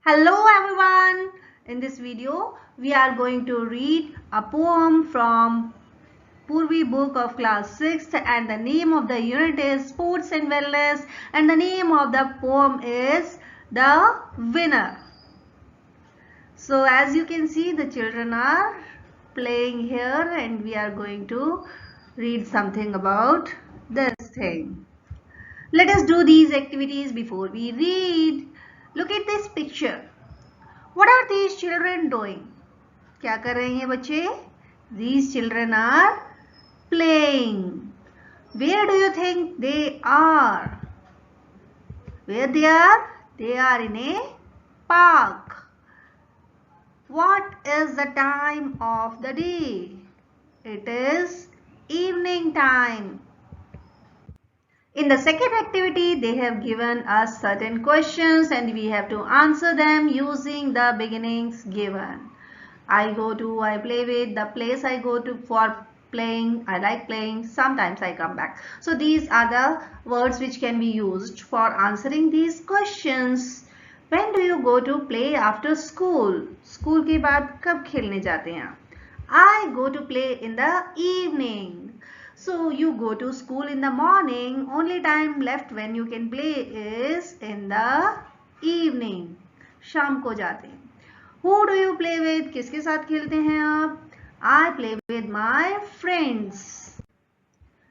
Hello everyone! In this video, we are going to read a poem from Purvi book of class 6th, and the name of the unit is Sports and Wellness, and the name of the poem is The Winner. So as you can see, the children are playing here and we are going to read something about this thing. Let us do these activities before we read. Look at this picture. What are these children doing? क्या कर रहे हैं बच्चे? These children are playing. Where do you think they are? Where they are? They are in a park. What is the time of the day? It is evening time. In the second activity, they have given us certain questions and we have to answer them using the beginnings given. I play with, the place I go to for playing, I like playing, sometimes I come back. So these are the words which can be used for answering these questions. When do you go to play after school? School के बाद कब खेलने जाते हैं? I go to play in the evening. So you go to school in the morning. Only time left when you can play is in the evening. शाम को जाते हैं. Who do you play with? किसके साथ खेलते हैं आप? I play with my friends.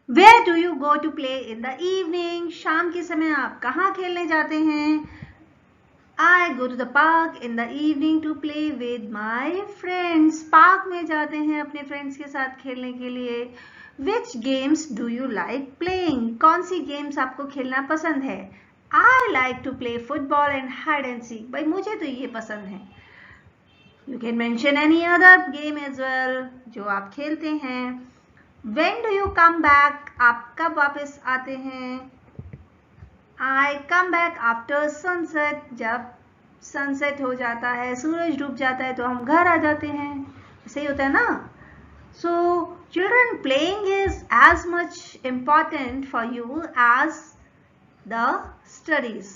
Where do you go to play in the evening? शाम के समय आप कहाँ खेलने जाते हैं? I go to the park in the evening to play with my friends. Park में जाते हैं अपने फ्रेंड्स के साथ खेलने के लिए. Which games do you like playing? कौन सी गेम्स आपको खेलना पसंद है? I like to play football and hide and seek. भाई मुझे तो ये पसंद है. You can mention any other game as well जो आप खेलते हैं. When do you come back? आप कब वापस आते हैं? I come back after sunset. जब sunset हो जाता है, सूरज डूब जाता है तो हम घर आ जाते हैं. ऐसे ही होता है ना? So children, playing is as much important for you as the studies.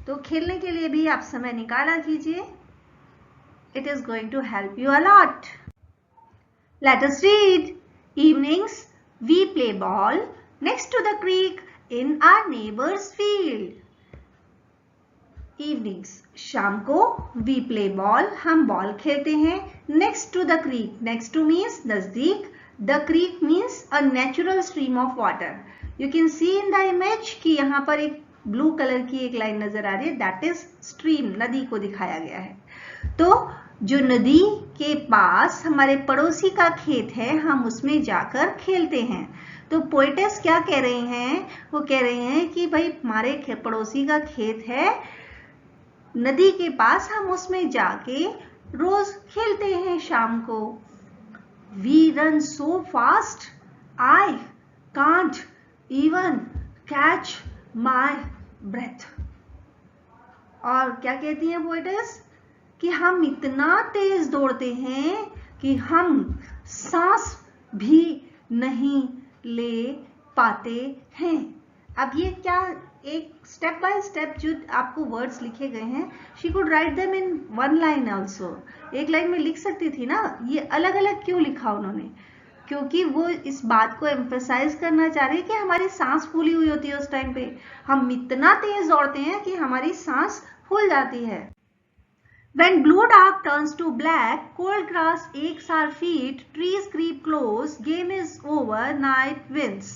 तो खेलने के लिए भी आप समय निकाला कीजिए. It is going to help you a lot. Let us read. Evenings, we play ball next to the creek in our neighbor's field. Evenings, शाम को we play ball, हम बॉल खेलते हैं next to the creek. Next to means नजदीक. The creek means a natural stream of water. You can see in the image कि यहाँ पर एक ब्लू कलर की एक लाइन नजर आ रही है. That is stream, नदी को दिखाया गया है. तो जो नदी के पास हमारे पड़ोसी का खेत है, हम उसमें जाकर खेलते हैं. तो पोएटेस क्या कह रहे हैं? वो कह रहे हैं कि भाई हमारे पड़ोसी का खेत है नदी के पास, हम उसमें जाके रोज खेलते हैं शाम को. We run so fast, I can't even catch my breath. और क्या कहती हैं पोएटेस? कि हम इतना तेज दौड़ते हैं कि हम सांस भी नहीं ले पाते हैं. अब ये क्या एक स्टेप बाय स्टेप जो आपको वर्ड्स लिखे गए हैं, she could write them in one line also. एक लाइन में लिख सकती थी ना. ये अलग अलग क्यों लिखा उन्होंने? क्योंकि वो इस बात को एम्फेसाइज करना चाह रही है कि हमारी सांस फूली हुई होती है उस टाइम पे. हम इतना तेज दौड़ते हैं कि हमारी सांस फूल जाती है. When blue dark turns to black, cold grass aches our feet, trees creep close, game is over, night wins.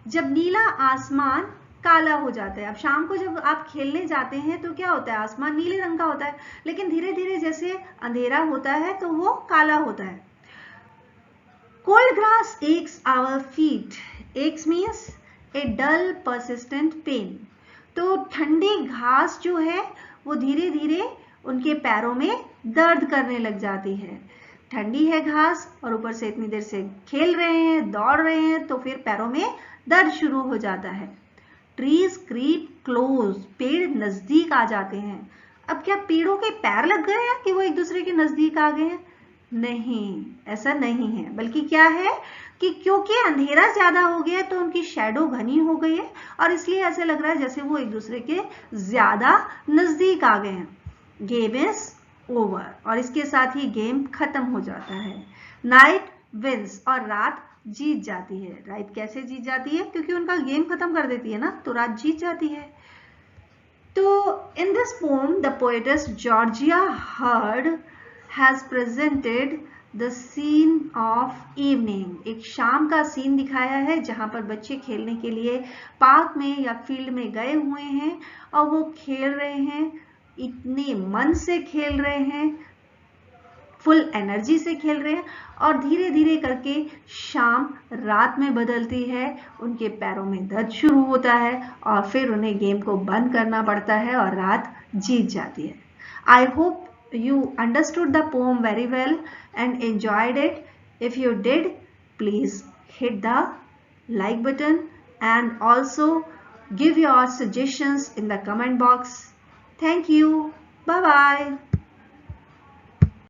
जब नीला आसमान काला हो जाता है. अब शाम को जब आप खेलने जाते हैं तो क्या होता है? आसमान नीले रंग का होता है, लेकिन धीरे धीरे जैसे अंधेरा होता है तो वो काला होता है. Cold grass aches our feet. Aches means a dull persistent pain. तो ठंडी घास जो है वो धीरे धीरे उनके पैरों में दर्द करने लग जाती है. ठंडी है घास और ऊपर से इतनी देर से खेल रहे हैं, दौड़ रहे हैं, तो फिर पैरों में दर्द शुरू हो जाता है. ट्रीज क्रीप क्लोज, पेड़ नजदीक आ जाते हैं. अब क्या पेड़ों के पैर लग गए हैं कि वो एक दूसरे के नजदीक आ गए हैं? नहीं, ऐसा नहीं है. बल्कि क्या है कि क्योंकि अंधेरा ज्यादा हो गया तो उनकी शैडो घनी हो गई है और इसलिए ऐसे लग रहा है जैसे वो एक दूसरे के ज्यादा नजदीक आ गए हैं. गेम इज ओवर, और इसके साथ ही गेम खत्म हो जाता है। नाइट विंस, और रात जीत जाती है। रात कैसे जीत जाती है? क्योंकि उनका गेम खत्म कर देती है ना, तो रात जीत जाती है। तो in this poem the poetess Georgia Hurd has presented the scene of evening। एक शाम का सीन दिखाया है जहां पर बच्चे खेलने के लिए पार्क में या फील्ड में गए हुए हैं और वो खेल रहे हैं, इतने मन से खेल रहे हैं, फुल एनर्जी से खेल रहे हैं, और धीरे धीरे करके शाम रात में बदलती है, उनके पैरों में दर्द शुरू होता है और फिर उन्हें गेम को बंद करना पड़ता है और रात जीत जाती है। I hope you understood the poem very well and enjoyed it. If you did, please hit the like button and also give your suggestions in the comment box. Thank you. Bye bye.